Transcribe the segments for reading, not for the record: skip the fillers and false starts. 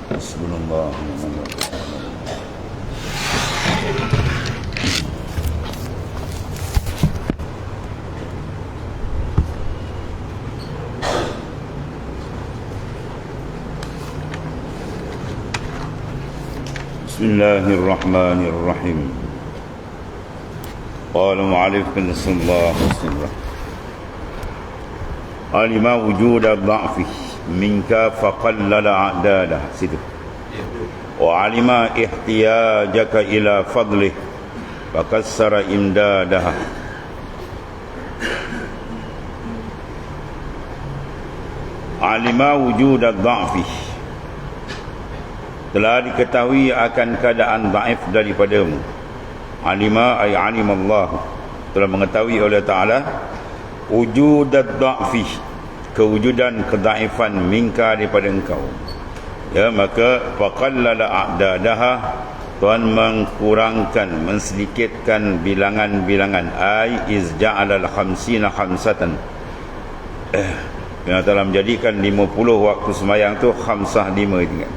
Hasbunallah. Bismillahirrahmanirrahim. Qala mu'allif bin sallallahu alaihi wasallam alima wujud ad-dha'fi minka faqallala a'dadah situ wa alima ihtiyajaka ila fadlih fakassara imdadaha. Alima wujud ad-dha'fi, telah diketahui akan keadaan dhaif daripadamu. Alima ay alimallah, telah mengetahui oleh Ta'ala wujud ad-dha'fi, kewujudan kedaifan minka daripada engkau. Ya, maka faqallala a'dadaha, Tuhan mengkurangkan, mensedikitkan bilangan-bilangan. Ai izja'alal khamsina khamsatan, yang telah menjadikan 50 waktu sembahyang tu khamsah 5 tinggal.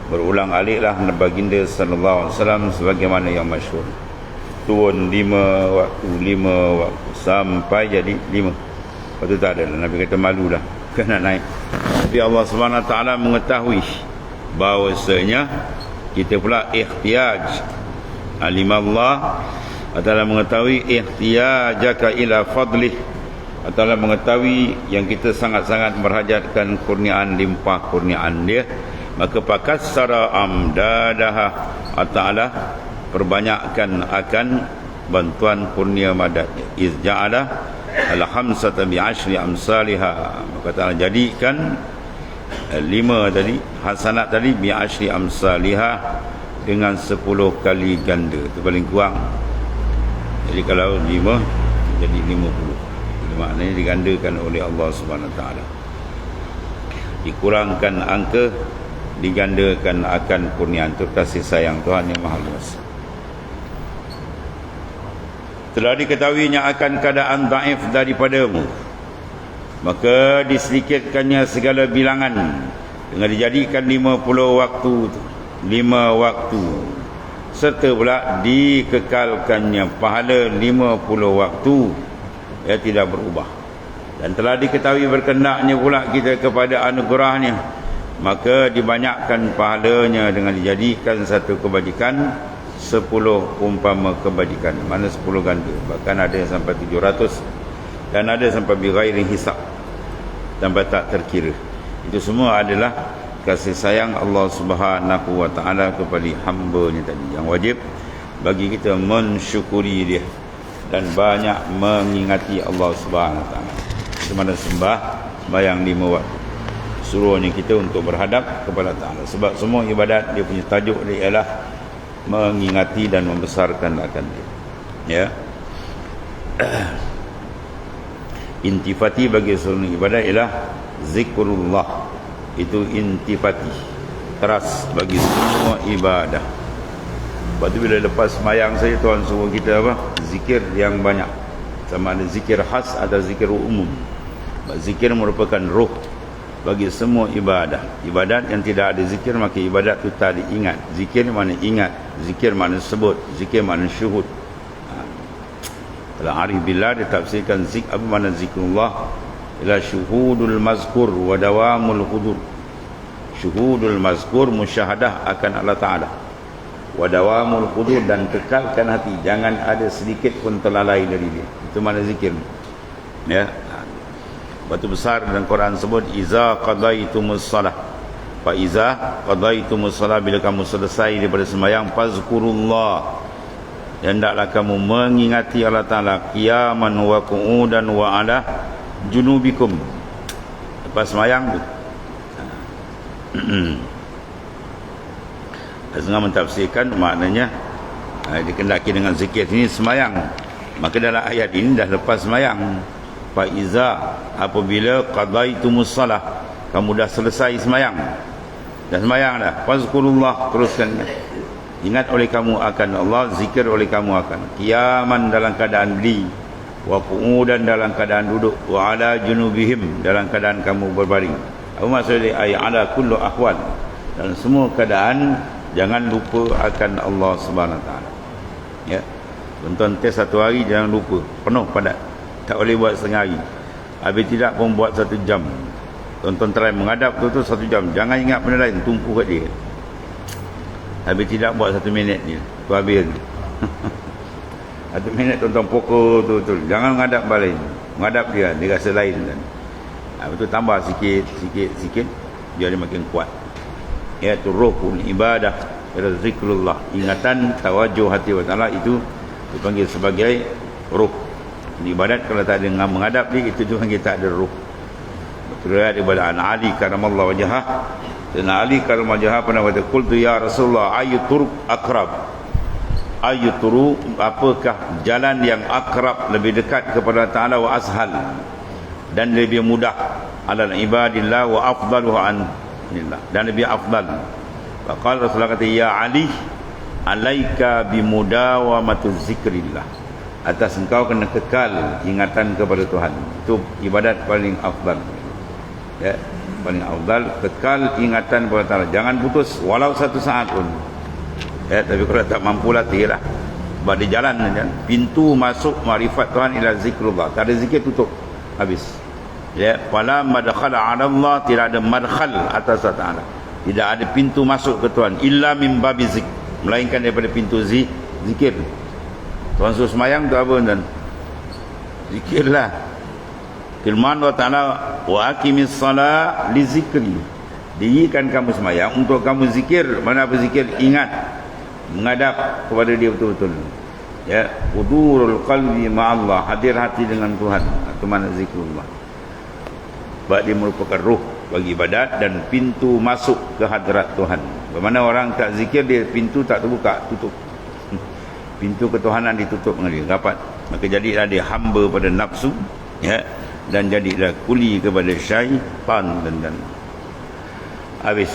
Berulang alik lah baginda sallallahu alaihi wasallam sebagaimana yang masyhur. Turun 5 waktu, 5 waktu sampai jadi 5. Lepas tu tak ada lah. Nabi kata malu lah kena naik. Tapi Allah SWT mengetahui bahawasanya kita pula ihtiyaj. Alimallah, adalah mengetahui ihtiyajaka ila fadlih, adalah mengetahui yang kita sangat-sangat berhajatkan kurniaan, limpah kurniaan dia. Maka pakassara amdadaha, Ta'ala perbanyakkan akan bantuan kurnia madatnya. Iz ja'ala al-khamsata bi'ashri amsalihah, maka Ta'ala jadikan 5 tadi hasanat tadi bi'ashri amsalihah, dengan 10 kali ganda. Itu paling kurang. Jadi kalau 5 jadi 50. Jadi maknanya digandakan oleh Allah Subhanahu Wa Ta'ala. Dikurangkan angka, digandakan akan kurniaan. Itu kasih sayang Tuhan yang Maha Luas. Telah diketahuinya akan keadaan dhaif daripadamu, maka disedikitkannya segala bilangan dengan dijadikan 50 waktu, 5 waktu, serta pula dikekalkannya pahala 50 waktu, ya, tidak berubah. Dan telah diketahui berkenaknya pula kita kepada anugerahnya, maka dibanyakkan pahalanya dengan dijadikan satu kebajikan 10 umpama kebajikan. Mana 10 ganda, bahkan ada yang sampai 700, dan ada sampai bighairi hisab, sampai tak terkira. Itu semua adalah kasih sayang Allah Subhanahu Wa Ta'ala kepada hamba-Nya tadi, yang wajib bagi kita mensyukuri dia dan banyak mengingati Allah Subhanahu Wa Ta'ala. Itu mana sembah sembahyang 5 waktu, suruhnya kita untuk berhadap kepada Ta'ala. Sebab semua ibadat dia punya tajuk dia ialah mengingati dan membesarkan akan dia, ya. Intifati bagi seluruh ibadat ialah zikrullah. Itu intifati, teras bagi semua ibadah. Lepas tu bila lepas semayang saja Tuhan suruh kita apa? Zikir yang banyak. Sama ada zikir khas atau zikir umum. Zikir merupakan ruh bagi semua ibadah. Ibadat yang tidak ada zikir, maka ibadat itu tak diingat. Zikir mana ingat, zikir mana sebut, zikir mana syuhud. Dalam Arif Billah ditafsirkan apa mana zikrullah, ila syuhudul mazkur wa dawamul hudur. Syuhudul mazkur, musyahadah akan Allah Ta'ala, wa dawamul hudur, dan kekalkan hati, jangan ada sedikit pun terlalai dari dia. Itu mana zikir, ya. Batu besar dalam Quran sebut iza qadaitumus salah, fa iza qadaitumus salah, bila kamu selesai daripada sembahyang, fazkurullah, dan hendaklah kamu mengingati Allah Ta'ala qiyaman wa qu'udan wa ala junubikum. Lepas sembahyang tu Azngah mentafsirkan maknanya dikendaki dengan zikir ini sembahyang. Maka dalam ayat ini dah lepas sembahyang. Fa iza, apabila qadaitumus salah, kamu dah selesai sembahyang, dah sembahyang dah, fazkurullah, teruskan ingat oleh kamu akan Allah, zikir oleh kamu akan qiyaman, dalam keadaan berdiri, wa qu'udan, dalam keadaan duduk, wa ala junubihim, dalam keadaan kamu berbaring maksudnya ay ala kullu ahwal, dan semua keadaan jangan lupa akan Allah Subhanahu Wa Taala. Ya. Tuan-tuan test satu hari jangan lupa, penuh padat. Tak boleh buat setengah hari. Habis tidak pun buat 1 jam. Tuan-tuan try menghadap tu 1 jam. Jangan ingat benda lain, tumpu kat dia. Habis tidak buat 1 minit je. Tu habis. 1 minit tuan-tuan pokok tu. Jangan menghadap balik. Menghadap dia rasa lain kan. Betul, tambah sikit dia makin kuat. Iaitu ruhul ibadah, zikrullah, ingatan tawajuh hati wa ta'ala, itu dipanggil sebagai ruh. Ibadat kalau tak ada menghadap dia, itu juga kita tak ada ruh. Riwayat daripada An Ali karamallahu wajhah, dan Ali karamallahu wajhah pernah kata, qultu ya Rasulullah ayu turuq akrab, ayu turuq, apakah jalan yang akrab, lebih dekat kepada Ta'ala, wa ashal, dan lebih mudah, ala ibadillah, wa afdaluhu anillah, dan lebih afdal. Faqala Rasulullah kata, ya Ali alaika bimudawamatu zikrillah, atas engkau kena kekal ingatan kepada Tuhan. Itu ibadat paling afdal. Ya, paling afdal kekal ingatan kepada Ta'ala, jangan putus walau 1 saat pun. Ya, tapi kalau tak mampu latihlah. Sebab di jalan kan, pintu masuk makrifat Tuhan ialah zikrullah. Tak ada zikir, tutup, habis. Ya, fala madkhala 'ala Allah, tidak ada madkhal atas Ta'ala. Tidak ada pintu masuk ke Tuhan illa min babi zik, melainkan daripada pintu zikir. Tuhan suruh semayang tu apa tuan? Zikirlah. Firman Allah Ta'ala, wa aqimis salat li zikri, dirikan kamu semayang untuk kamu zikir. Mana apa zikir? Ingat, menghadap kepada dia betul-betul. Ya, hudurul qalbi ma'allah, hadir hati dengan Tuhan. Itu mana zikrullah. Sebab dia merupakan ruh bagi ibadat dan pintu masuk ke hadrat Tuhan. Bagaimana orang tak zikir, dia pintu tak terbuka, tutup. Pintu ketuhanan ditutup dengan dia, rapat. Maka jadilah dia hamba pada nafsu, ya, dan jadilah kuli kepada syaitan dan habis.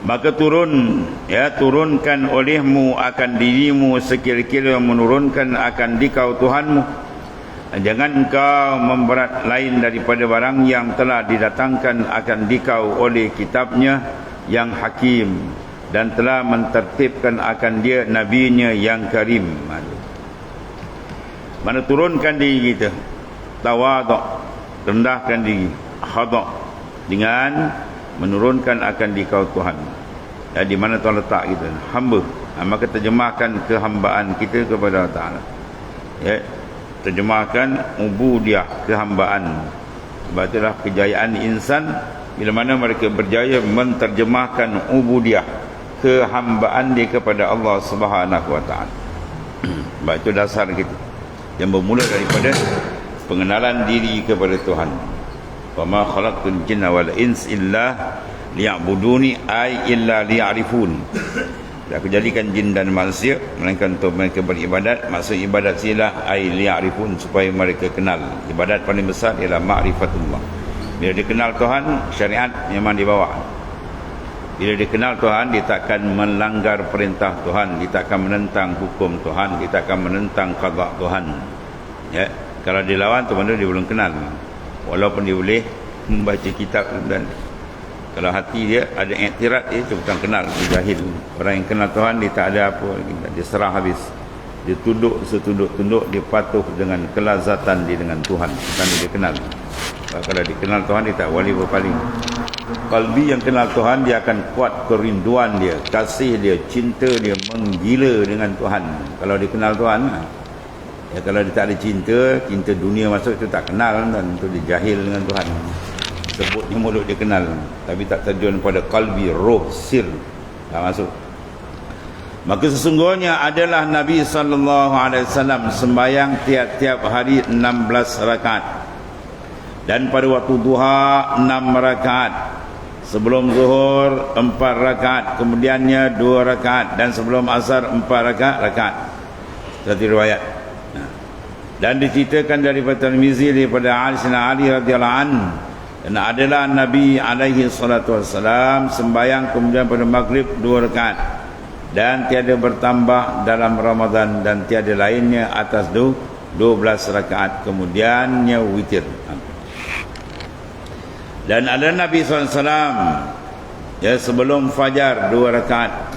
Maka turunkan olehmu akan dirimu sekira-kira menurunkan akan dikau Tuhanmu. Jangan engkau memberat lain daripada barang yang telah didatangkan akan dikau oleh kitabnya yang hakim, dan telah mentertibkan akan dia nabinya yang karim. Mana turunkan diri kita, tawaduk, rendahkan diri, khada', dengan menurunkan akan dikau Tuhan. Ya, di mana Tuhan letak kita, hamba. Maka terjemahkan kehambaan kita kepada Allah Ta'ala. Ya, terjemahkan ubudiyah, kehambaan. Sebab itulah kejayaan insan, bila mana mereka berjaya menterjemahkan ubudiyah, kehambaan dia kepada Allah Subhanahu Wa Ta'ala. Sebab itu dasar kita, yang bermula daripada pengenalan diri kepada Tuhan. Wa ma khalaqtul jinna wal ins illa liya'buduni, ay illa liya'rifun. Aku jadikan jin dan manusia melainkan untuk mereka beribadat. Maksud ibadat silah ay liya'rifun, supaya mereka kenal. Ibadat paling besar ialah ma'rifatullah. Bila dia kenal Tuhan, syariat memang dibawa. Bila dia kenal Tuhan, dia takkan melanggar perintah Tuhan, dia takkan menentang hukum Tuhan, dia takkan menentang qada Tuhan. Ya, kalau dia lawan tu, mana dia belum kenal. Walaupun dia boleh membaca kitab, dan kalau hati dia ada iktirat, dia bukan kenal, dia jahil. Orang yang kenal Tuhan, dia tak ada apa, dia serah habis. Dia tunduk setunduk-tunduk, dia patuh dengan kelazatan dia dengan Tuhan, bukan dia kenal. Kalau dia kenal Tuhan, dia tak boleh berpaling. Kalbi yang kenal Tuhan, dia akan kuat kerinduan dia, kasih dia, cinta dia menggila dengan Tuhan. Kalau dia kenal Tuhan, ya, kalau dia tak ada cinta dunia masuk, itu tak kenal, dan itu dia jahil dengan Tuhan. Sebutnya mulut dia kenal, tapi tak terjun pada kalbi, roh, sir, tak masuk. Maka sesungguhnya adalah Nabi SAW sembahyang tiap-tiap hari 16 rakaat, dan pada waktu duha 6 rakaat, sebelum zuhur 4 rakaat, kemudiannya 2 rakaat, dan sebelum asar 4 rakaat. Satu riwayat. Dan diceritakan daripada Tirmizi daripada Ali radhiyallahu anhu, dan adalah Nabi alaihi salatu wassalam sembahyang kemudian pada maghrib 2 rakaat, dan tiada bertambah dalam Ramadan, dan tiada lainnya atas 2 12 rakaat, kemudiannya witir. Dan ada Nabi SAW ya sebelum fajar 2 rakaat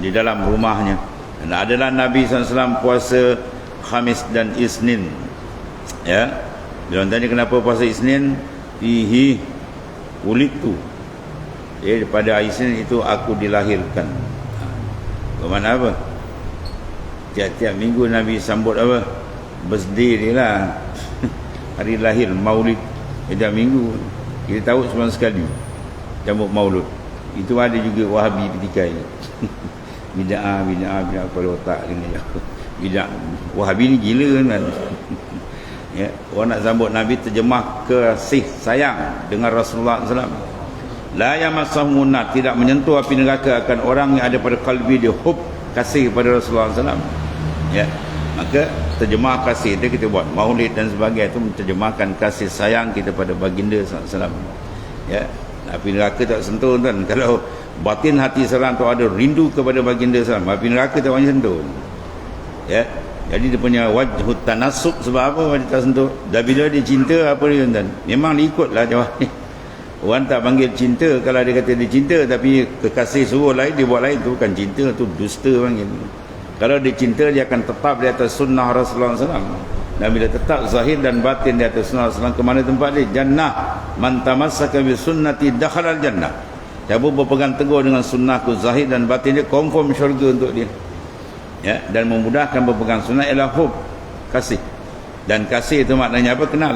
di dalam rumahnya. Dan adalah Nabi SAW puasa Khamis dan Isnin. Ya, dia tanya kenapa puasa Isnin? Fihi ulitu. Pada Isnin itu aku dilahirkan. Bermakna apa? Tiap-tiap minggu Nabi sambut apa? Birthday dia lah. Hari lahir, maulid. Tiap minggu kita tahu sebulan sekali sambut maulud. Itu ada juga Wahabi petikai. Bid'ah pada otak dengan bid'ah. Wahabi ni gila kan. Ya, orang nak sambut Nabi terjemah kasih sayang dengan Rasulullah SAW. La yamassahu nar, tidak menyentuh api neraka akan orang yang ada pada kalbi dia hub kasih kepada Rasulullah SAW. Ya, maka terjemah kasih itu kita buat maulid dan sebagainya, itu menterjemahkan kasih sayang kita pada baginda SAW. Ya, api neraka tak sentuh kan. Kalau batin hati seorang tu ada rindu kepada baginda SAW, api neraka tak boleh sentuh. Ya, jadi dia punya wajhut tanassub. Sebab apa dia tak sentuh? Dan bila dia cinta apa dia tuan? Memang dia ikutlah jawab ni. Orang tak panggil cinta kalau dia kata dia cinta, tapi kekasih suruh lain, dia buat lain, tu bukan cinta, tu dusta panggil. Kalau dia cinta, dia akan tetap di atas sunnah Rasulullah SAW. Dan bila tetap zahir dan batin di atas sunnah Rasulullah, ke mana tempat dia? Jannah. Man tamassaka bi sunnati dakhalal jannah. Siapa berpegang teguh dengan sunnahku zahir dan batin dia, confirm syurga untuk dia. Ya, dan memudahkan berpegang sunnah ialah hub, kasih. Dan kasih itu maknanya apa? Kenal.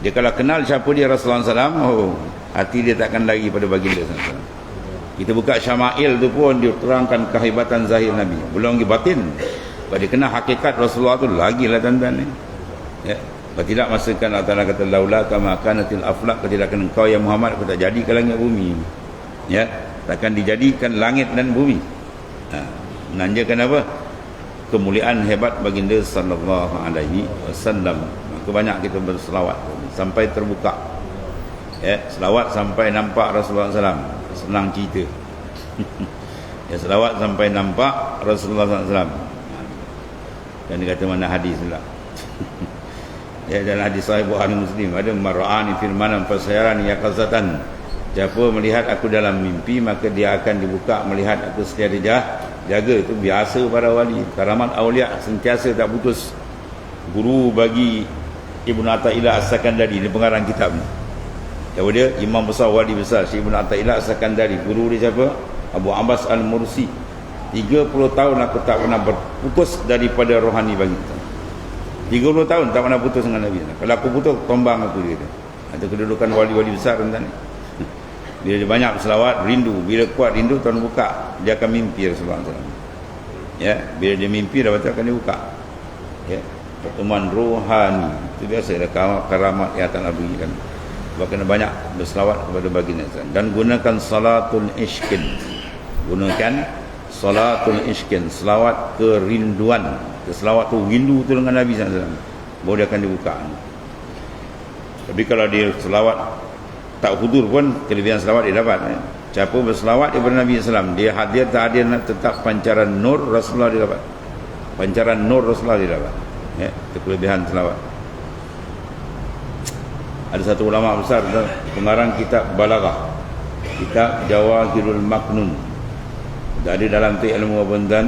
Dia kalau kenal siapa dia Rasulullah SAW, hati dia takkan lari pada baginda SAW. Kita buka Syama'il tu pun dia terangkan kehebatan zahir Nabi, belum lagi batin. Kalau dia kenal hakikat Rasulullah tu lagilah tuan-tuan ni. Ya, kalau tidak masakan Allah Ta'ala kata laula kama kanatil aflaq, kalau tidak engkau ya Muhammad aku tak jadikan langit bumi. Ya, takkan dijadikan langit dan bumi. Menandakan apa? Kemuliaan hebat baginda sallallahu alaihi wasallam. Maka banyak kita berselawat sampai terbuka. Ya, selawat sampai nampak Rasulullah SAW. Senang cerita. Ya, selawat sampai nampak Rasulullah SAW. Dan dia kata mana hadis pula. Ya, dalam hadis sahih Bukhari Muslim ada mar'ani fil manam fasayarani yaqazatan. Siapa melihat aku dalam mimpi, maka dia akan dibuka melihat aku setia jaga. Itu biasa para wali. Karamat awliya sentiasa tak putus. Guru bagi Ibn Athaillah As-Sakandari, dia pengarang kitab ni. Siapa dia? Imam besar, wali besar Syekh Ibn Athaillah As-Sakandari. Guru dia siapa? Abu Abbas Al-Mursi. 30 tahun aku tak pernah berputus daripada rohani baginda. 30 tahun tak pernah putus dengan Nabi. Kalau aku putus, tombang aku, dia kata. Ada kedudukan wali-wali besar tuan-tuan ni. Bila dia banyak selawat, rindu. Bila kuat rindu, tuan buka, dia akan mimpi Rasulullah SAW. Ya, bila dia mimpi, dah betul akan dibuka. Ya, pertemuan rohani. Itu biasa, ada karamat yang tak nak berikan. Sebab kena banyak berselawat kepada baginda SAW. Dan gunakan salatul ishkin. Gunakan salatul ishkin, selawat kerinduan. Selawat tu rindu tu dengan Nabi SAW, baru dia akan dibuka. Tapi kalau dia selawat tak hudur pun, kelebihan selawat dia dapat. Siapa berselawat daripada Nabi SAW, dia hadir tak hadir, tetap pancaran nur Rasulullah dia dapat. Pancaran nur Rasulullah dia dapat. Ya, itu kelebihan selawat. Ada satu ulama besar, pengarang kitab Balaghah, kitab Jawahirul Maknun. Ada dalam tu ilmu apa tuan?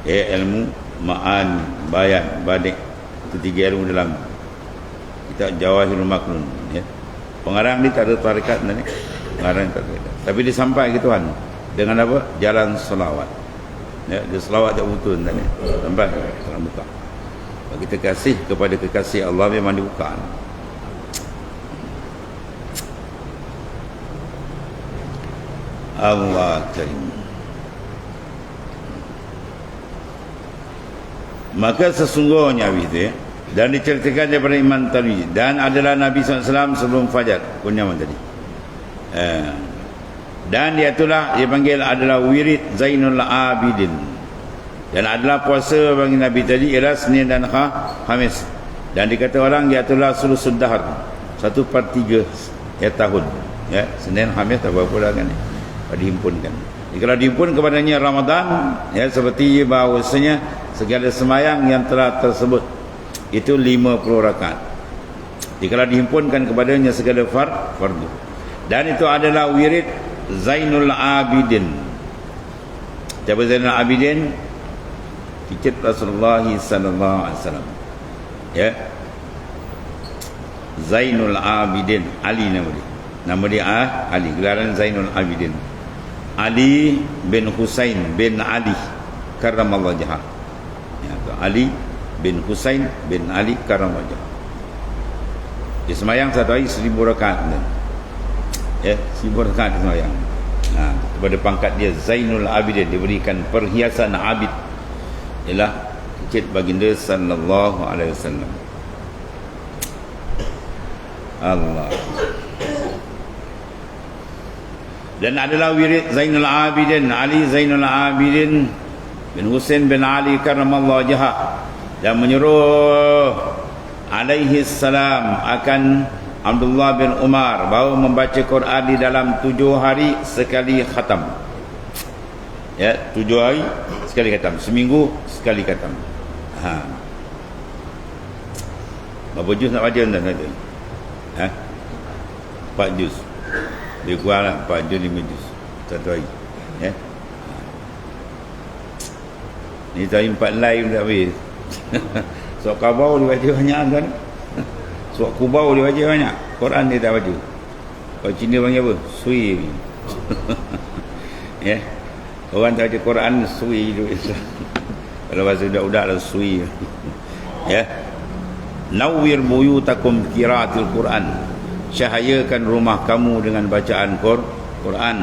Ilmu ma'an, bayan, badik. Itu 3 ilmu dalam kitab Jawahirul Maknun. Ya. Pengarang ni tak ada tarikat ni. Pengarang tak ada. Tapi dia sampai ke Tuhan dengan apa? Jalan selawat. Ya, dia selawat tak betul tadi. Sampai dalam buka. Kalau kita kasih kepada kekasih Allah, memang dibuka. Allah Karim. Maka sesungguhnya itu, dan diceritakan daripada Imam Tirmizi, dan adalah Nabi SAW sebelum fajar, kunyaman tadi. Dan dia itulah dia panggil adalah wirid Zainul Abidin, dan adalah puasa bagi Nabi tadi ialah Senin dan Khamis. Dan dikata orang dia itulah sulusul dahar, 1/3 ya tahun. Ya, Senin Khamis tak berapa dah kan, dihimpunkan. Jadi kalau dihimpun kepadanya Ramadan, ya, seperti bahawasanya segala semayang yang telah tersebut Itu 50 rakaat. Jika dihimpunkan kepadanya segala fardu. Dan itu adalah wirid Zainul Abidin. Siapa Zainul Abidin? Cicit Rasulullah sallallahu alaihi wasallam. Ya. Zainul Abidin, Ali nama dia. Nama dia Ali, gelaran Zainul Abidin. Ali bin Husain bin Ali karramallahu wajhah. Ya, Ali bin Husain bin Ali karramallahu wajhah. Dia semayang satu hari 1000 rakaat. Ya, 1000 rakaat dia semayang. Nah, kepada pangkat dia Zainul Abidin, diberikan perhiasan abid. Ialah cicit baginda sallallahu alaihi wasallam. Allah. Dan adalah wirid Zainul Abidin, Ali Zainul Abidin bin Husain bin Ali karramallahu wajhah, dan menyuruh alaihi salam akan Abdullah bin Umar bahawa membaca Quran di dalam 7 hari sekali khatam. Ya, 7 hari sekali khatam, seminggu sekali khatam. Berapa juz nak baca tuan kata? 4 juz. Dia kurang lah 4 juz 5 juz satu hari. Ya. Ni tadi 4 live tak habis. Surat Kabau dia baca banyak kan. Surat Kubau dia baca banyak. Quran dia tak baca. Kalau Cina panggil apa? Sui. Ya. Orang tak baca Quran sui tu. Kalau bahasa budak-budak lah sui. Ya. Nawwir buyutakum qiraatil Quran. Cahayakan rumah kamu dengan bacaan Quran.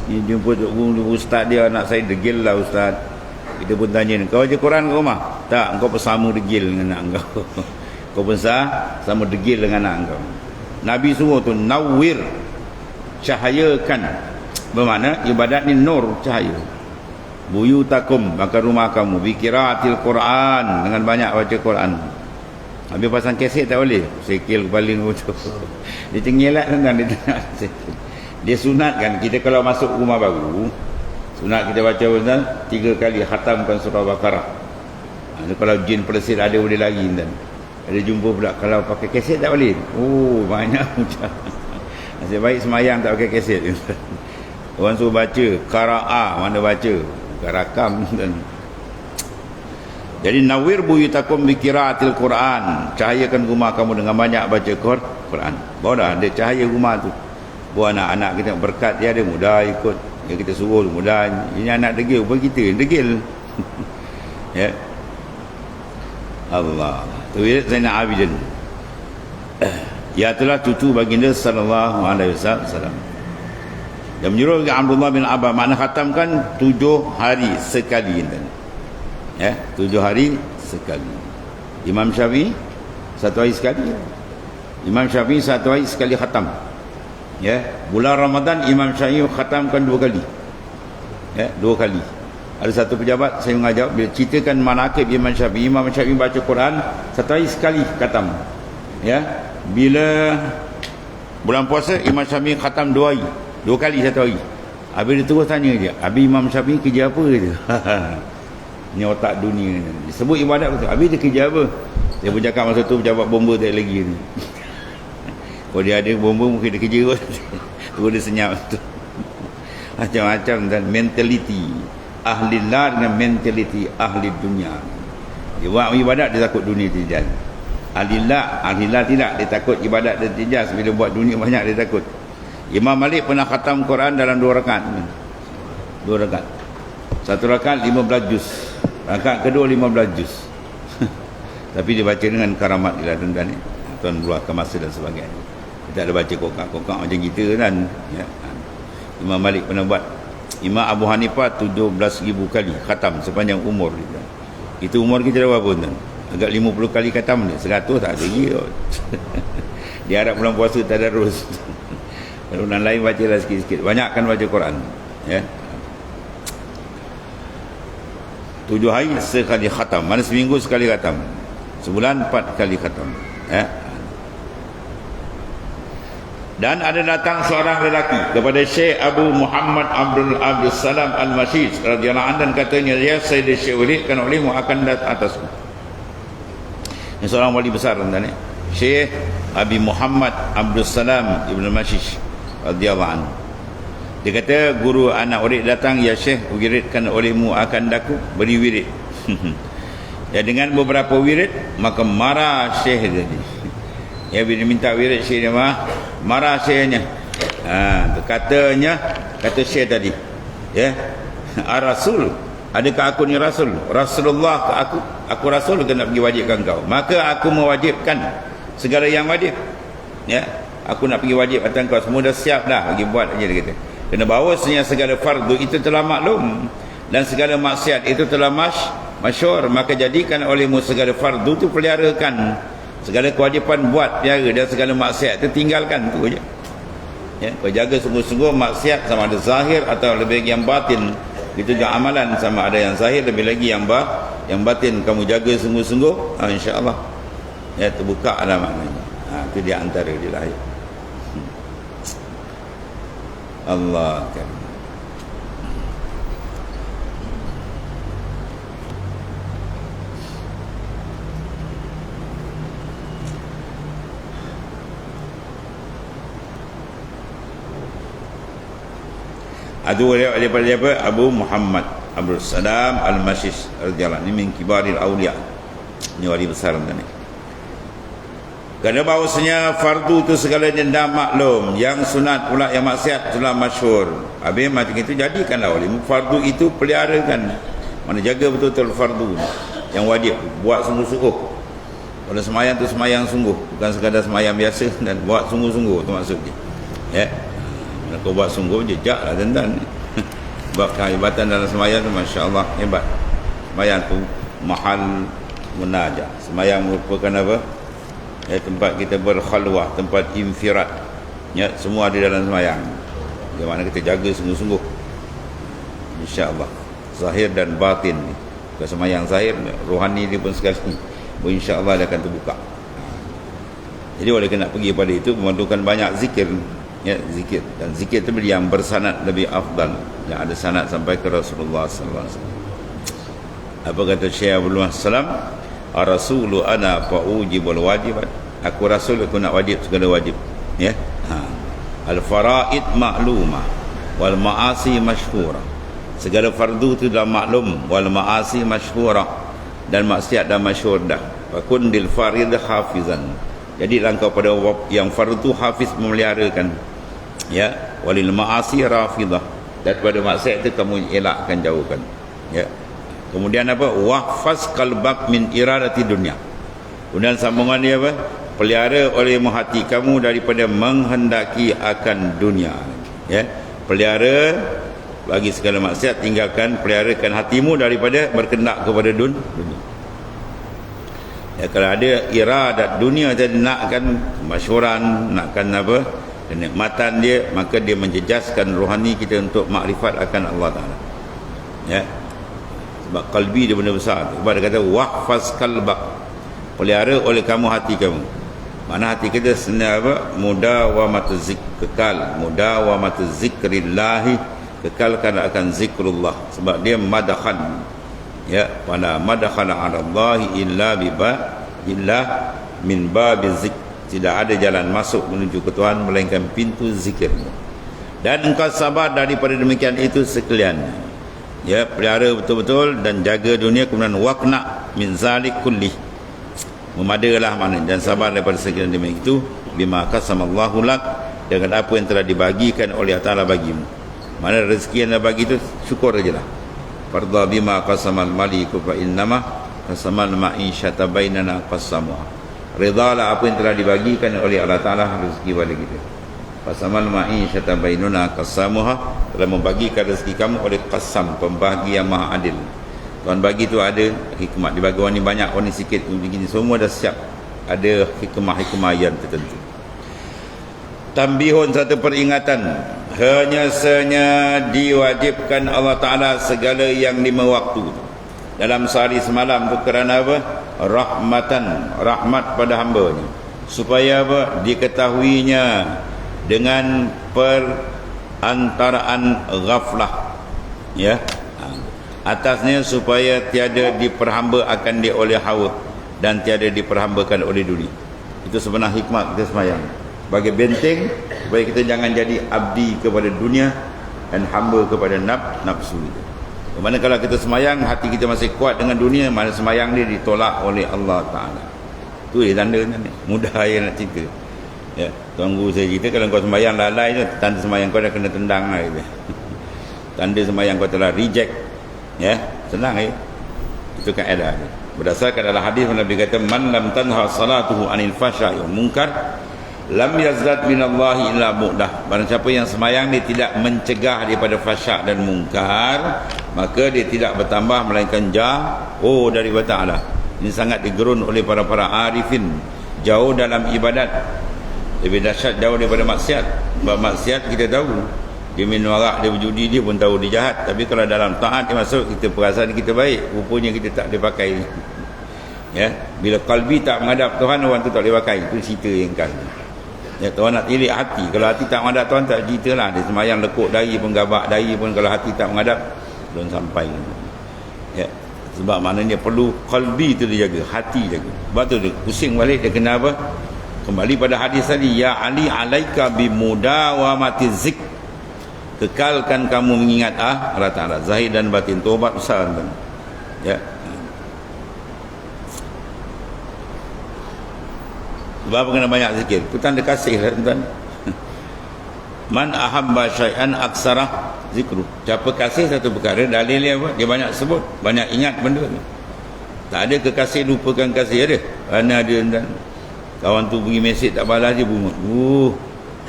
Ni jumpa guru ustaz dia, anak saya degil lah ustaz. Kita pun tanya, kau baca Quran kat rumah? Tak, kau pun sama degil dengan anak kau. Kau pun sama degil dengan anak kau. Nabi suruh tu nawwir, cahayakan. Bermakna ibadat ni nur, cahaya. Buyutakum, maka rumah kamu biqiraatil Quran, dengan banyak baca Quran. Habis pasang kaset tak boleh, sekil kepala tu. Dia cengelat kan dia tengah. Dia sunatkan kita kalau masuk rumah baru, sunat kita baca Quran 3 kali khatamkan surah Baqarah. Kalau jin pelesit ada boleh lari kan. Ada jumpa pula kalau pakai kaset tak boleh. Oh, banyak macam. Nasib baik semayang tak pakai kaset. Orang suruh baca qiraah, mana baca rakam dan jadi nawir buyutakum biqiraatil Quran, cahayakan rumah kamu dengan banyak baca Quran. Baru dah ada cahaya rumah tu. Buat anak-anak kita berkat dia ada mudah ikut. Yang kita suruh mudah. Ini anak degil pun kita degil. Ya. Allah. Tu Zainal Abidin. Ya itulah cucu baginda sallallahu alaihi wasallam. Dan menyuruh Abdullah bin Abbas, makna khatamkan 7 hari sekali. Ya, 7 hari sekali. Imam Syafi'i 1 hari sekali. Imam Syafi'i 1 hari sekali khatam. Ya, bulan Ramadan Imam Syafi'i khatamkan 2 kali. Ya, 2 kali. Ada satu pejabat saya mengajar, bila ceritakan manaqib Imam Syafi'i baca Quran 1 hari sekali khatam. Ya, bila bulan puasa Imam Syafi'i khatam 2 hari. 2 kali 1 hari. Habis dia terus tanya dia, habis Imam Syafi'i kerja apa dia? Ni otak dunia ni. Disebut ibadat betul. Habis dia kerja apa? Dia pun cakap masa tu pejabat bomba tak lagi ni. Kalau dia ada bomba mungkin dia kerja kot. Tu dia senyap tu. Macam-macam dan mentaliti ahli lar dengan mentaliti ahli dunia. Dia buat ibadat dia takut dunia terjejas. Ahli lar tidak, dia takut ibadat dia terjejas. Bila buat dunia banyak dia takut. Imam Malik pernah khatam Quran dalam 2 rakaat. 2 rakaat. 1 rakaat 15 juz. Rakaat kedua 15 juz. Tapi dia baca dengan karamat ilahi dan tuan luahkan masa dan sebagainya. Kita ada baca kokak-kokak macam kita kan. Ya. Imam Malik pernah buat. Imam Abu Hanifah 17,000 kali khatam sepanjang umur dia. Itu umur kita dah berapa tuan? Agak 50 kali khatam ni. 100 tak ada lagi. Dia harap bulan puasa tadarus. Kalau bulan lain bacalah sikit-sikit. Banyakkan baca Quran. Ya. 7 hari sekali khatam. Mana seminggu sekali khatam. Sebulan 4 kali khatam. Ya. Dan ada datang seorang lelaki kepada Syekh Abu Muhammad Abdul Salam Al-Masjid radhiyallahu anhu dan katanya, ya Sayyid Syekh Walid, kan olehmu akan datang atasku. Ini seorang wali besar tuan-tuan, Syekh Abi Muhammad Abdul Salam Ibn Mashish radhiyallahu anhu. Dia kata, guru anak murid datang, ya Syekh, wiridkan olehmu akan daku, beri wirid. Ya, dengan beberapa wirid, maka marah Syekh tadi. Ya, bila minta wirid Syekh dia marah Syekhnya. Kata Syekh tadi, ya, Rasul, adakah aku ni Rasul? Rasulullah ke aku Rasul ke nak pergi wajibkan kau? Maka aku mewajibkan segala yang wajib. Ya, aku nak pergi wajib atas kau, semua dah siap dah, pergi buat aja, dia kata. Kena bahawasanya segala fardu itu telah maklum dan segala maksiat itu telah masyhur, maka jadikan olehmu segala fardu itu peliharakan, segala kewajipan buat pelihara, dan segala maksiat itu tinggalkan, tu je. Ya, kau jaga sungguh-sungguh maksiat, sama ada zahir atau lebih lagi yang batin. Itu juga amalan, sama ada yang zahir lebih lagi yang batin, kamu jaga sungguh-sungguh, insya-Allah ya terbuka lah maknanya. Itu dia antara dia lahir. Allah kan. Aduh, daripada siapa? Abu Muhammad Abdul Salam Al-Mashish radhiyallahu anhu, min kibaril auliya. Ini wali besar ni. Kerana bahawasanya fardu itu segalanya dah maklum, yang sunat pula, yang maksiat itulah masyhur. Habis macam itu, jadikanlah oleh fardu itu peliharakan. Mana jaga betul-betul fardu yang wajib, buat sungguh-sungguh. Kalau semayang tu semayang sungguh, bukan sekadar semayang biasa, dan buat sungguh-sungguh, tu maksudnya. Ya. Kalau kau buat sungguh, jejaklah tuan-tuan. Sebab kehebatan dalam semayang tu, masya-Allah, hebat. Semayang tu mahal munajat. Semayang merupakan apa? Ya, tempat kita berkhalwah, tempat infirat. Ya, semua ada dalam semayang. Bagaimana kita jaga sungguh-sungguh, insya-Allah, zahir dan batin. Bukan semayang zahir, rohani dia pun sekali, insya-Allah dia akan terbuka. Jadi oleh kerana nak pergi pada itu, memerlukan banyak zikir. Ya, zikir, dan zikir itu yang bersanad lebih afdal, yang ada sanad sampai ke Rasulullah sallallahu alaihi wasallam. Apa kata Syekh Abdul Salam? Ar-rasulu ana fa'ujibul wajibat. Aku rasul, aku nak wajib segala wajib. Ya. Al-faraid maklumah wal ma'asi masyhura. Segala fardu itu dah maklum, wal ma'asi masyhura, dan maksiat dah masyhur dah. Fakun lil farid hafizan. Jadi langkah pada yang fardu hafiz, memeliharakan. Ya, walil ma'asi rafidah. Dan pada maksiat itu kamu elakkan, jauhkan. Ya. Kemudian apa? Wahfaz qalbak min iradati dunia. Kemudian sambungan dia apa? Pelihara olehmu hati kamu daripada menghendaki akan dunia. Ya, pelihara bagi segala maksiat, tinggalkan, peliharakan hatimu daripada berkendak kepada dunia. Ya, kalau ada iradat dunia, jadi nakkan kemasyhuran, nakkan apa? Kenikmatan dia, maka dia menjejaskan rohani kita untuk makrifat akan Allah Taala. Ya. Sebab kalbi dia benda besar. Sebab dia kata wahfaz qalbak, pelihara oleh kamu hati kamu. Mana hati kita sebenarnya apa? Mudawamatu kekal, mudawamatu zikrillah, kekalkan akan zikrullah. Sebab dia madakhan, ya, pada madakhan ala Allah illa min babi zik. Tidak ada jalan masuk menuju ke Tuhan melainkan pintu zikir. Dan engkau sabar daripada demikian itu sekalian. Ya, pelihara betul-betul dan jaga dunia, kemudian waqna min zalik kulli, memadalah mana, dan sabar daripada segala demikian itu, bima qasamallahu lak, dengan apa yang telah dibagikan oleh Allah Taala bagimu. Mana rezeki yang dah bagi itu, syukur ajalah. Fardha bima qasamal maliku fa innama qasamal ma'isyata bainana qasamuha. Ridalah apa yang telah dibagikan oleh Allah Taala rezeki pada kita. Qasamal ma'isyata bainuna qasamuha, telah membagikan rezeki kamu oleh qasam, pembagi yang maha adil. Tuhan bagi tu ada hikmah, dibagi orang ni banyak, orang ni sikit, begini, semua dah siap. Ada hikmah-hikmah yang tertentu. Tambihun, satu peringatan, hanya diwajibkan Allah Ta'ala segala yang 5 waktu dalam sehari semalam tu kerana apa? Rahmat pada hamba-Nya, supaya apa? Diketahuinya dengan perantaraan ghaflah, ya, atasnya, supaya tiada diperhamba akan dia oleh hawa, dan tiada diperhambakan oleh dunia. Itu sebenar hikmah kita semayang, sebagai benteng supaya kita jangan jadi abdi kepada dunia dan hamba kepada nafsu itu. Mana kalau kita semayang hati kita masih kuat dengan dunia, mana semayang dia ditolak oleh Allah Ta'ala. Itu dia tanda ni. Mudah yang nak cerita. Ya, Tuan Guru saya cerita, kalau kau semayang lalai tu, tanda semayang kau dah kena tendang lah gitu. Tanda semayang kau telah reject. Ya, senang itu kaedah dia. Berdasarkan dalam hadis Nabi kata, man lam tanha salatuhu anil fahsya'i wal munkar lam yazdad minallahi illa bu'dah. Barang siapa yang semayang dia tidak mencegah daripada fahsyak dan mungkar, maka dia tidak bertambah melainkan jauh daripada Ta'ala. Ini sangat digerun oleh para arifin. Jauh dalam ibadat lebih dahsyat jauh daripada maksiat. Sebab maksiat kita tahu, dia minum arak, dia berjudi, dia pun tahu dia jahat. Tapi kalau dalam taat dia masuk, kita perasaan kita baik, rupanya kita tak boleh pakai. Ya, bila kalbi tak menghadap Tuhan, orang tu tak boleh pakai. Itu cerita yang kan. Ya, Tuhan nak tilik hati. Kalau hati tak menghadap Tuhan, tak cerita lah. Dia semayang lekuk dahi pun, gabak dahi pun, kalau hati tak menghadap, belum sampai. Ya, sebab maknanya perlu kalbi tu dia jaga, hati jaga. Sebab tu dia pusing balik, dia kena apa? Kembali pada hadis tadi, ya Ali alaika bimudawamati zik, kekalkan kamu mengingat Allah Ta'ala, zahir dan batin, taubat besar kan? Ya. Sebab kena banyak zikir. Itu tanda kasih lah tuan. Man ahabba syai'an aksarah zikru. Siapa kasih satu perkara, dalil dia apa? Dia banyak sebut, banyak ingat benda tu. Tak ada kekasih lupakan kasih, ada? Mana ada tuan? Kawan tu beri mesej tak balas, dia bungut.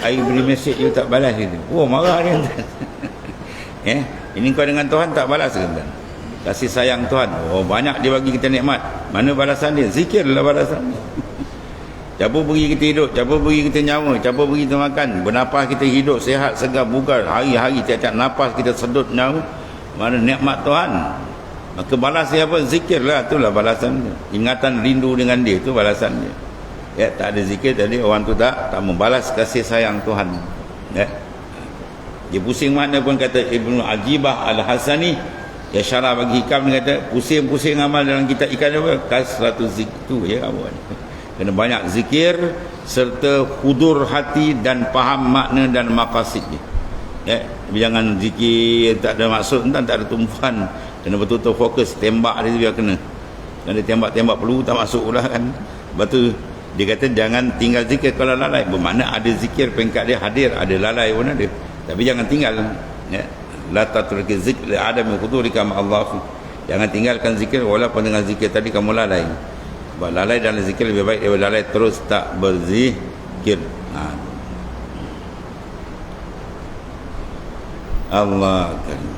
Air beri mesej dia tak balas dia. Marah dia. Ini kau dengan Tuhan tak balas kan? Kasih sayang Tuhan. Banyak dia bagi kita nikmat. Mana balasan dia? Zikirlah balasan dia. Siapa beri kita hidup, siapa beri kita nyawa, siapa beri kita makan, bernapas kita hidup sehat, segar, bugar, hari-hari tiap-tiap napas kita sedut nyawa, mana nikmat Tuhan. Maka balas dia apa? Zikirlah, itulah balasan dia. Ingatan rindu dengan dia, itu balasan dia. Ya, tak ada zikir tadi, orang tu tak membalas kasih sayang Tuhan. Ya. Dia pusing mana pun, kata Ibnu Ajibah Al-Hasani, ya syarah bagi hikam, dia kata pusing-pusing amal dalam kitab ikan apa? Kasratu ziktu, ya kawan. Kena banyak zikir serta hudur hati dan faham makna dan maqasidnya. Ya, jangan zikir tak ada maksud, tak ada tumpuan. Kena betul-betul fokus, tembak dia biar kena. Kalau dia tembak-tembak perlu tak masuk pula kan. Lepas tu dia kata jangan tinggal zikir kalau lalai. Bermakna ada zikir peringkat dia hadir, ada lalai pun ada. Tapi jangan tinggal. Ya. La tatriki zikr li adami hudurika ma Allah. Jangan tinggalkan zikir walaupun dengan zikir tadi kamu lalai. Sebab lalai dalam zikir lebih baik daripada lalai terus tak berzikir. Allah Karim.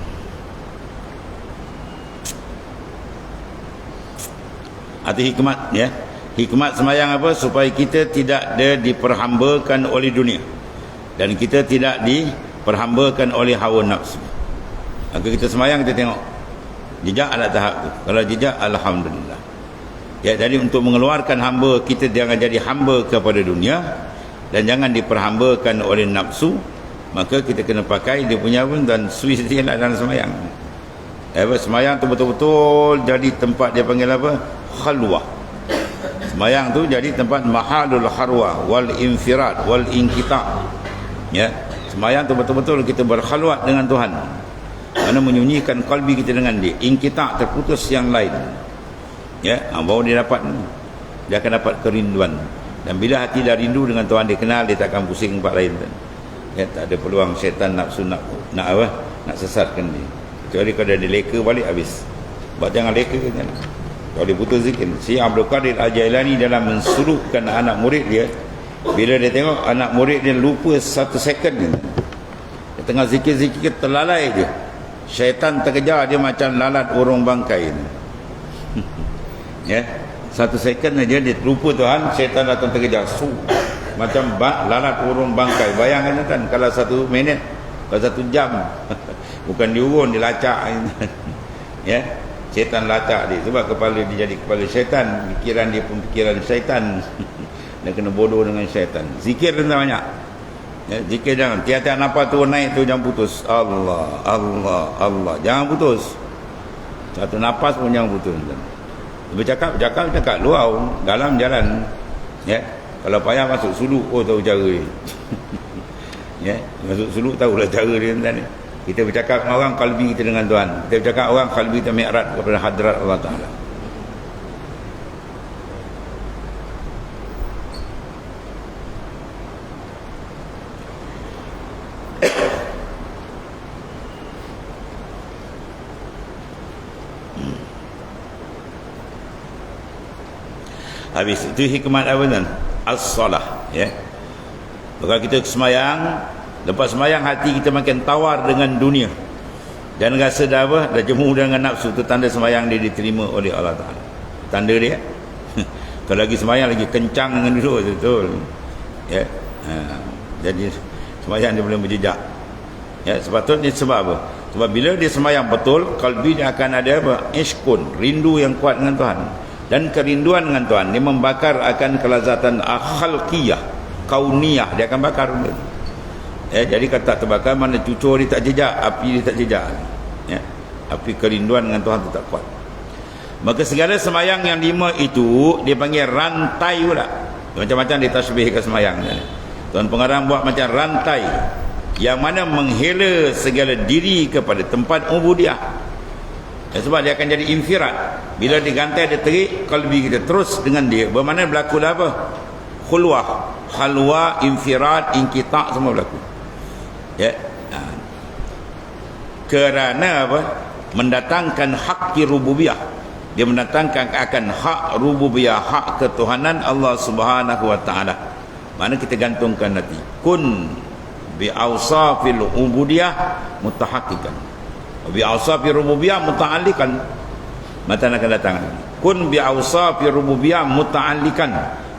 Arti hikmat, ya. Hikmat semayang apa? Supaya kita tidak diperhambakan oleh dunia, dan kita tidak diperhambakan oleh hawa nafsu. Maka kita semayang, kita tengok jejak alat tahap tu. Kalau jejak, alhamdulillah. Ya, jadi untuk mengeluarkan hamba, kita jangan jadi hamba kepada dunia dan jangan diperhambakan oleh nafsu. Maka kita kena pakai dia punya pun dan switch dia lah dalam semayang. Semayang tu betul-betul jadi tempat dia panggil apa? Khalwah. Semayang tu jadi tempat mahalul harwa wal infirad wal inqita'. Ya, semayang tu betul-betul kita berkhalwat dengan Tuhan. Mana menyunyikan kalbi kita dengan dia. Inqita', terputus yang lain. Ya, baru dia akan dapat kerinduan. Dan bila hati dah rindu dengan Tuhan, dia kenal, dia takkan pusing tempat lain. Ya, tak ada peluang syaitan nafsu nak sesatkan dia. Kecuali kalau dia leka balik, habis. Sebab jangan leka kan. Kalau dia putus zikir. Si Abdul Qadir Al-Jailani dalam mensuruhkan anak murid dia, bila dia tengok anak murid dia lupa 1 second dia tengah zikir-zikir, terlalai dia, syaitan terkejar dia macam lalat urung bangkai ni. Ya, 1 second aja dia lupa Tuhan, syaitan datang terkejar, macam lalat urung bangkai. Bayangkan kan, kalau 1 minit, kalau 1 jam bukan diurun, dilacak. Ya, syaitan lacak dia. Sebab kepala dia jadi kepala syaitan, fikiran dia pun fikiran syaitan. Dia kena bodoh dengan syaitan. Zikir tentang banyak. Ya, zikir jangan tiap-tiap nafas tu naik tu jangan putus. Allah, Allah, Allah, jangan putus. 1 nafas pun jangan putus. Bercakap luar dalam jalan, ya. Kalau payah masuk suluk, tahu cara dia. Ya, masuk suluk tahulah cara dia tadi. Kita bercakap dengan orang, kalbi kita dengan Tuhan. Kita bercakap orang, kalbi kita mi'raj kepada hadrat Allah Taala. Habis itu hikmat apa tuan? As-salah, ya. Kalau kita semayang, lepas semayang hati kita makin tawar dengan dunia dan rasa dah apa, dah jemu dengan nafsu. Itu tanda semayang dia diterima oleh Allah Ta'ala. Tanda dia. Kalau lagi semayang lagi kencang dengan duduk, betul, ya. Jadi semayang dia boleh berjejak, ya. Sepatutnya sebab apa? Sebab bila dia semayang betul, kalbi dia akan ada apa? Ishkun, rindu yang kuat dengan Tuhan. Dan kerinduan dengan Tuhan dia membakar akan kelazatan khalqiyah, kauniyah, dia akan bakar. Jadi kata terbakar, mana cucur dia tak jejak, api dia tak jejak, ya. Api kerinduan dengan Tuhan tu tak kuat. Maka segala semayang yang 5 itu dia panggil rantai pula. Macam-macam dia tasbihkan semayang. Tuan Pengarang buat macam rantai yang mana menghela segala diri kepada tempat ubudiyah. Sebab dia akan jadi infirat. Bila digantai dia terik, kalbi kita terus dengan dia. Bermakna berlaku dah apa? Khulwah, halwa, infirat, inkita' semua berlaku, ya. Kerana apa? Mendatangkan hak rububiyah. Dia mendatangkan akan hak rububiyah, hak ketuhanan Allah Subhanahu wa taala. Mana kita gantungkan nanti. Kun bi awsafil ubudiyah mutahaqqiqan. Bi awsafi rububiyah muta'allikan. Mata akan datang. Kun bi awsafi rububiyah muta'allikan.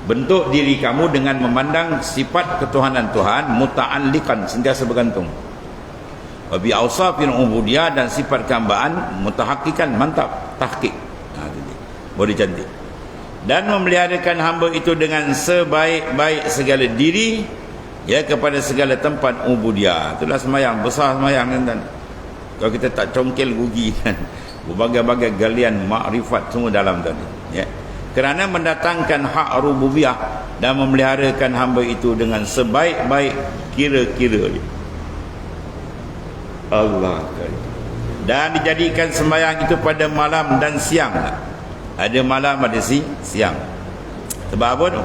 Bentuk diri kamu dengan memandang sifat ketuhanan Tuhan muta'allikan, sentiasa bergantung. Bi awsafi rububiyah dan sifat kehambaan mutahaqqiqan, mantap, tahqiq. Boleh cantik. Dan memeliharakan hamba itu dengan sebaik-baik segala diri, ya, kepada segala tempat ubudiyah. Itulah semayang, besar semayang kan. Kalau kita tak congkel rugi kan. Berbagai-bagai galian makrifat semua dalam tadi, ya. Kerana mendatangkan hak rububiyah dan memeliharakan hamba itu dengan sebaik-baik kira-kira dia. Allah. Dan dijadikan sembahyang itu pada malam dan siang. Ada malam, ada siang. Sebab apa tu?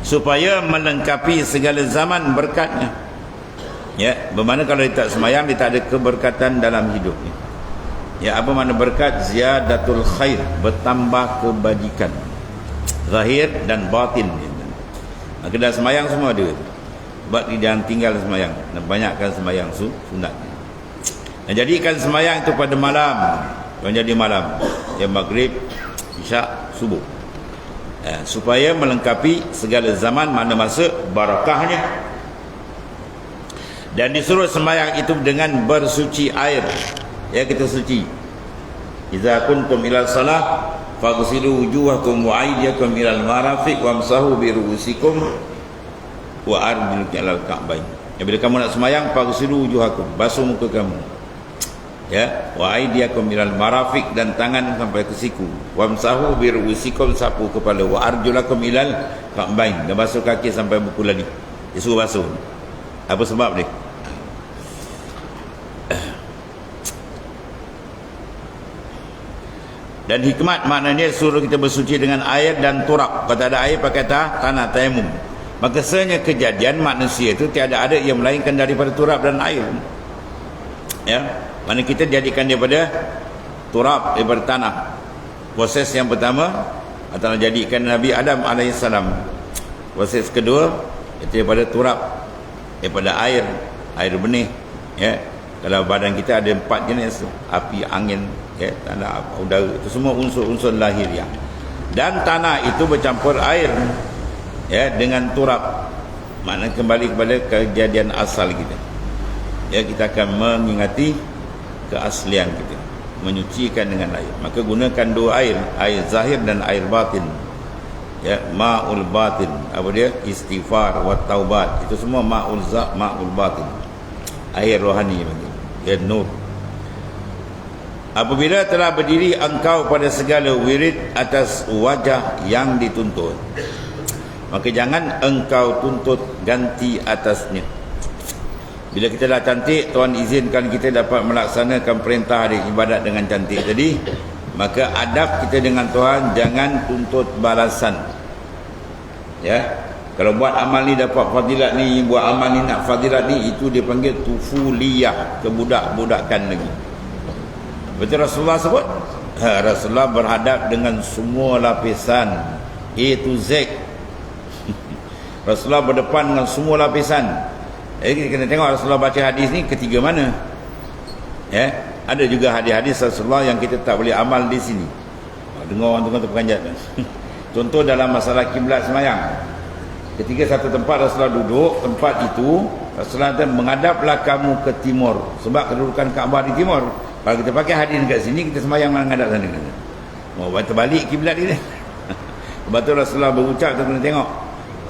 Supaya melengkapi segala zaman berkatnya. Ya, bermakna kalau dia tak semayang, dia tak ada keberkatan dalam hidupnya. Ya, apa makna berkat? Ziyadatul khair, bertambah kebajikan zahir dan batin. Maka dah semayang semua ada. Sebab dia jangan tinggal semayang, dan banyakkan semayang sunat. Dan jadikan semayang itu pada malam. Yang jadi malam, ya, maghrib, isyak, subuh, ya, supaya melengkapi segala zaman, mana masa barakahnya. Dan disuruh sembahyang itu dengan bersuci air, ya, kita suci. Idza kuntum ila salah faghsilu wujuhakum wa aydiyakum ila al-marafiq wamsahu bi ru'usikum wa arjulakum ila al-ka'bayn. Ya, bila kamu nak sembahyang, faghsilu wujuhakum, basuh muka kamu, ya, wa aydiyakum ila al-marafiq, dan tangan sampai ke siku, wamsahu bi ru'usikum, sapu kepala, wa arjulakum ila al-ka'bayn, dan basuh kaki sampai buku lali. Dia suruh basuh. Apa sebab dia? Dan hikmat maknanya suruh kita bersuci dengan air dan turab. Kalau tak ada air pakai tanah tayamum. Maka sebenarnya kejadian manusia itu tiada ada yang melainkan daripada turab dan air. Ya, mana kita jadikan daripada turab, daripada tanah. Proses yang pertama Allah jadikan Nabi Adam alaihissalam. Proses kedua itu daripada turab, daripada air benih, ya. Kalau badan kita ada 4 jenis, api, angin, ya, tanah, udara, itu semua unsur-unsur lahiriah. Dan tanah itu bercampur air, ya, dengan turab. Maknanya kembali kepada kejadian asal kita. Ya, kita akan mengingati keaslian kita, menyucikan dengan air. Maka gunakan 2 air zahir dan air batin. Ya, ma'ul batin, apa dia? Istighfar wa taubat. Itu semua ma'ul batin. Air rohani bagi. Ya, nur. apabila telah berdiri engkau pada segala wirid atas wajah yang dituntut, maka jangan engkau tuntut ganti atasnya. Bila kita dah cantik, Tuhan izinkan kita dapat melaksanakan perintah hari ibadat dengan cantik tadi, maka adab kita dengan Tuhan, jangan tuntut balasan. Ya, kalau buat amal ni dapat fadilat ni, buat amal ni nak fadilat ni, itu dia panggil tufuliyah, kebudak-budakan lagi. Betul Rasulullah sebut? Rasulullah berhadap dengan semua lapisan A to Z. Rasulullah berdepan dengan semua lapisan. Jadi kita kena tengok Rasulullah baca hadis ni ketiga mana. Ya, ada juga hadis-hadis Rasulullah yang kita tak boleh amal di sini. Dengar orang tengah terperanjat. Contoh dalam masalah kiblat semayang. Ketika satu tempat Rasulullah duduk, tempat itu Rasulullah menghadaplah kamu ke timur, sebab kedudukan Kaabah di timur. Kalau kita pakai hadis dekat sini, kita semayang menghadap sana. Mau terbalik kiblat dia. Sebab tu Rasulullah berucap, kita kena tengok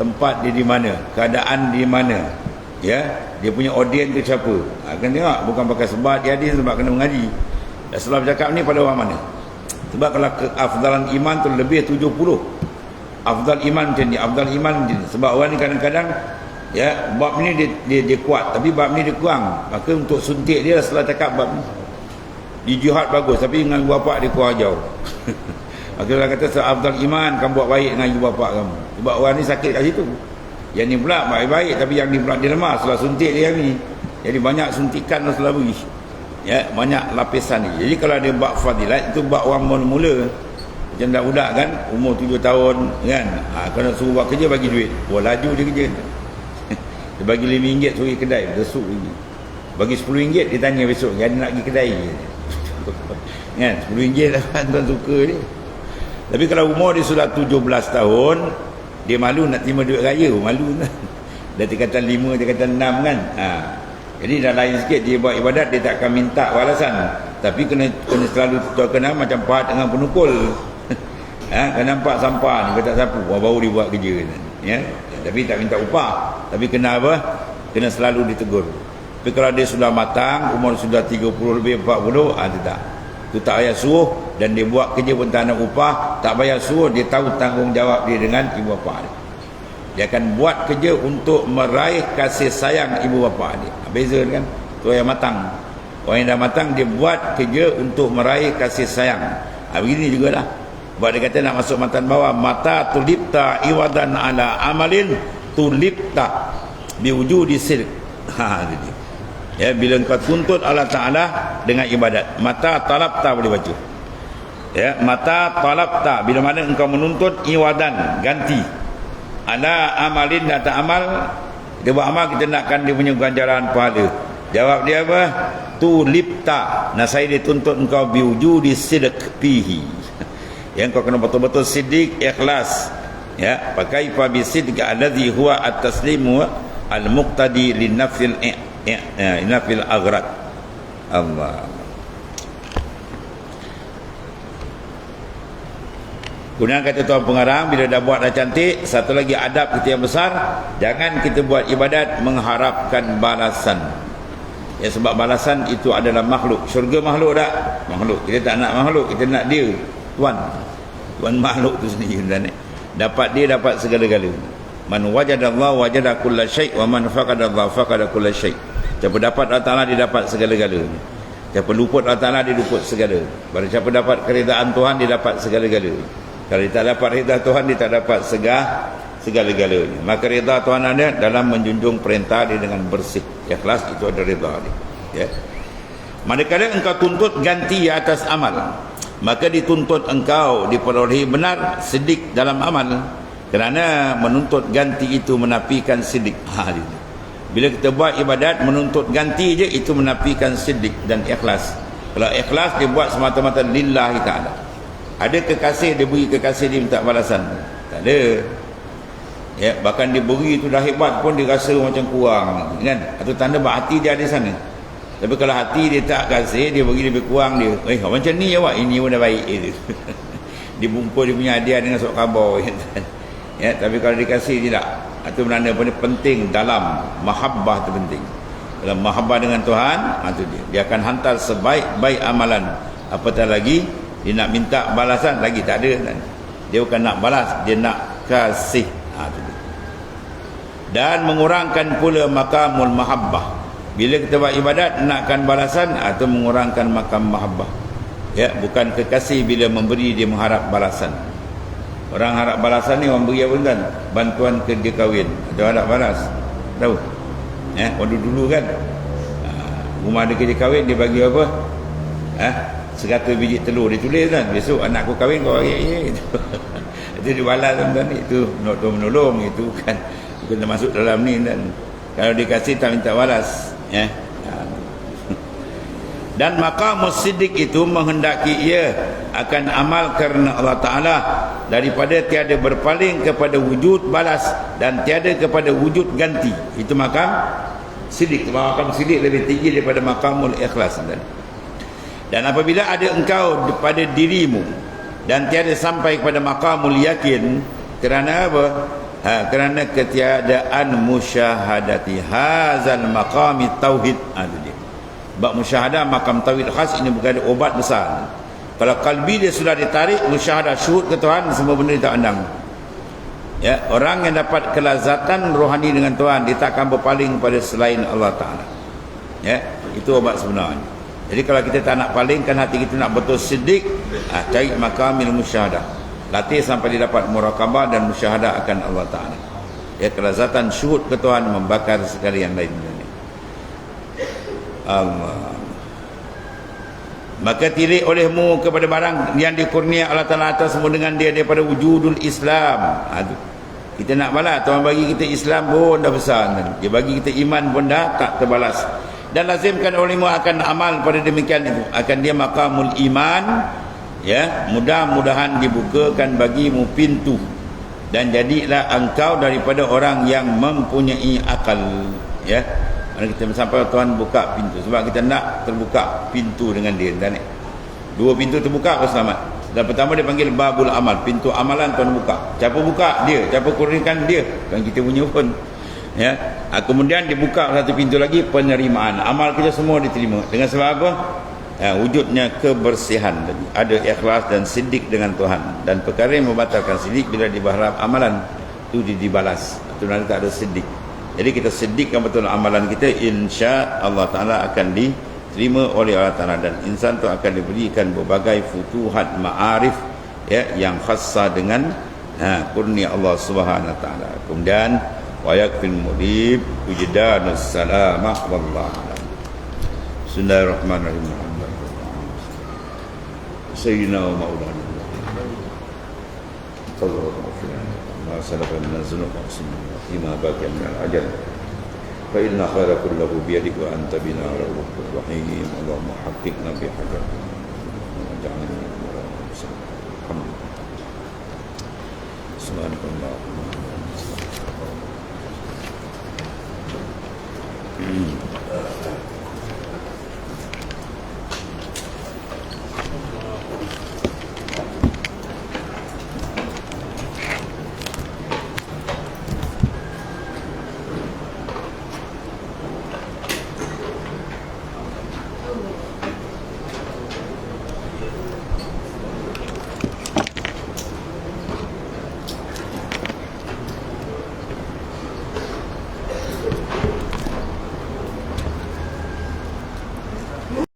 tempat dia di mana, keadaan di mana, ya, dia punya audien tu siapa. Kena tengok, bukan pakai sebab dia hadis, sebab kena mengaji. Rasulullah bercakap ni pada orang mana? Sebab kalau keafdalan iman tu lebih 70. Afdal iman macam ni, afdal iman macam ni. Sebab orang ni kadang-kadang, ya, bab ni dia kuat, tapi bab ni dia kurang. Maka untuk suntik dia Rasulullah cakap bab ni. Di jihad bagus, tapi dengan ibu bapa dia kurang jauh. Maka Allah kata afdal iman, kamu buat baik dengan ibu bapa kamu. Sebab orang ni sakit kat situ. Yang ni pula baik-baik, tapi yang ni pula dia lemah. Rasulullah suntik dia ni. Jadi banyak suntikan Rasulullah beri. Ya, banyak lapisan ni. Jadi kalau dia bab fadilat, itu bab orang mula-mula. Macam budak kan, umur 7 tahun kan, kalau nak suruh buat kerja, bagi duit. Wah, laju dia kerja. Dia bagi RM5 suruh pergi kedai, besuk lagi. Bagi RM10 dia tanya besok, dia nak pergi kedai kan, RM10 dapat tuan suka dia. Tapi kalau umur dia sudah 17 tahun, dia malu nak terima duit raya, malu kan. Dah tingkatan 5, tingkatan 6 kan. Jadi dah lain sikit, dia buat ibadat, dia tak akan minta balasan. Tapi kena selalu terkenal macam pahat dengan penukul. Kena nampak sampah ni, kata sapu, baru dia buat kerja. Ya? Tapi tak minta upah. Tapi kena apa? Kena selalu ditegur. Tapi kalau dia sudah matang, umur sudah 30 lebih 40, itu tak. Itu tak payah suruh, dan dia buat kerja pun tak nak upah, tak payah suruh, dia tahu tanggungjawab dia dengan ibu bapa dia. Dia akan buat kerja untuk meraih kasih sayang ibu bapa dia. Beza kan? Tu yang matang. Orang yang dah matang, dia buat kerja untuk meraih kasih sayang. Begini jugalah. Sebab dia kata nak masuk matan bawah, mata tulipta iwadan ala amalin tulipta biwujudi sirk. Jadi. Ya, bila engkau tuntut Allah Ta'ala dengan ibadat, mata talabta boleh baca. Ya, mata talabta, bila mana engkau menuntut iwadan, ganti. Ala amalin, data amal, dia buat amal, kita nakkan dia punya ganjaran pahala. Jawab dia apa? Tulipta. Nah, saya dituntut engkau biwujudi sidq fihi. Yang kau kena betul-betul siddiq, ikhlas. Ya, pakai fa bi sidq alladhi huwa at-taslimu al-muqtadi linafil nafil aghrad. Allah. Kemudian kata Tuan Pengarang, bila dah buat dah cantik, satu lagi adab kita yang besar, jangan kita buat ibadat mengharapkan balasan. Ya, sebab balasan itu adalah makhluk. Syurga makhluk tak? Makhluk. Kita tak nak makhluk, kita nak dia. Tuan makhluk tu sendiri. Dapat dia, dapat segala-gala. Man wajadallah wajada kulla syai' wa man faqadallah faqada kulla syai'. Siapa dapat Allah Ta'ala, dia dapat segala-gala. Siapa luput Allah Ta'ala, dia luput segala. Barang siapa dapat keridaan Tuhan, dia dapat segala-gala. Kalau dia tak dapat rida Tuhan, dia tak dapat segala-galanya. Maka rida Tuhan ada dalam menjunjung perintah dia dengan bersih, ikhlas, itu ada rida dia. Ya. Manakala engkau tuntut ganti atas amal, maka dituntut engkau diperolehi benar sidik dalam amal, kerana menuntut ganti itu menafikan sidik. Bila kita buat ibadat menuntut ganti je, itu menafikan sidik dan ikhlas. Kalau ikhlas, dia buat semata-mata lillahi ta'ala. Ada kekasih, dia beri kekasih, dia minta balasan? Tak ada. Ya, bahkan dia beri itu dah hebat pun dia rasa macam kurang kan. Atau tanda bahawa hati dia ada sana. Tapi kalau hati dia tak kasih, dia bagi lebih kurang dia. Macam ni awak, ini pun dah baik. Dia bumpul dia punya hadiah dengan sok khabar. Ya, tapi kalau dikasih tidak. Itu menanda penting dalam mahabbah tu penting. Dalam mahabbah dengan Tuhan, itu dia. Dia akan hantar sebaik-baik amalan apatah lagi dia nak minta balasan lagi tak ada. Dia bukan nak balas, dia nak kasih. Dan mengurangkan pula makamul mahabbah. Bila kita buat ibadat nakkan balasan atau mengurangkan makam mahabbah. Ya, bukan kekasih bila memberi dia mengharap balasan. Orang harap balasan ni orang beri apa kan? Bantuan ke dia kahwin atau harap balas. Tahu? Waktu dulu kan rumah dia kerja kahwin dia bagi apa? 100 biji telur dia tulis kan. Besok anak aku kahwin kau bagi itu dia balas kan. Itu menolong itu kan. Bukan masuk dalam ni kan. Kalau dikasih tak minta balas. Dan maqamus siddiq itu menghendaki ia akan amal kerana Allah Ta'ala daripada tiada berpaling kepada wujud balas dan tiada kepada wujud ganti. Itu makam siddiq. Makam siddiq lebih tinggi daripada maqamul ikhlas. Dan apabila ada engkau pada dirimu dan tiada sampai kepada maqamul yakin, kerana apa? Kerana ketiadaan musyahadati hazal maqami tauhid. Bab musyahadah makam tauhid khas ini bukan ada obat besar. Kalau kalbi dia sudah ditarik musyahadah syuhud ke Tuhan, semua benda dia tak andang. Ya, orang yang dapat kelazatan rohani dengan Tuhan, dia takkan berpaling pada selain Allah Ta'ala. Ya, itu obat sebenarnya. Jadi kalau kita tak nak palingkan hati kita nak betul siddiq, cari makamil musyahadah. Latih sampai dia dapat muraqabah dan musyahadah akan Allah Ta'ala. Ya, kelazatan syuhud ke Tuhan membakar segala yang lain. Allah. Maka tilik olehmu kepada barang yang dikurnia Allah Ta'ala atasmu dengan dia daripada wujudul Islam. Kita nak balas, Tuhan bagi kita Islam pun dah besar. Dia bagi kita iman pun dah tak terbalas. Dan lazimkan olehmu akan amal pada demikian itu. Akan dia maqamul iman. Ya, mudah-mudahan dibukakan bagimu pintu. Dan jadilah engkau daripada orang yang mempunyai akal. Ya. Kita sampai Tuhan buka pintu. Sebab kita nak terbuka pintu dengan dia. Dan dua pintu terbuka kau selamat. Dan pertama dia panggil babul amal. Pintu amalan Tuhan buka. Siapa buka? Dia. Siapa kurniakan? Dia. Bukan kita punya pun. Ya. Kemudian dibuka satu pintu lagi, penerimaan. Amal kita semua diterima. Dengan sebab apa? Wujudnya kebersihan. Ada ikhlas dan siddiq dengan Tuhan. Dan perkara yang membatalkan siddiq bila diberharap amalan itu dibalas. Itu nanti tak ada siddiq. Jadi kita siddiqkan betul amalan kita, insya Allah Ta'ala akan diterima oleh Allah Ta'ala. Dan insan tu akan diberikan berbagai futuhat ma'arif, ya, yang khassa dengan kurnia Allah Subhanahu Wa Ta'ala. Kemudian wa yakfil mudib wujdanus salamah wallahu a'lam. Bismillahirrahmanirrahim. Sayyidina wa maulana sallallahu alaihi wasallam. Salafa min az-zunub fima baqiya min al-ajal fa inna khayra kullahu bi yadik wa anta bina rahmatur rahim. Allahumma haqqiqna bi hajat wa ja'alna min al-muslimin. Subhanallah.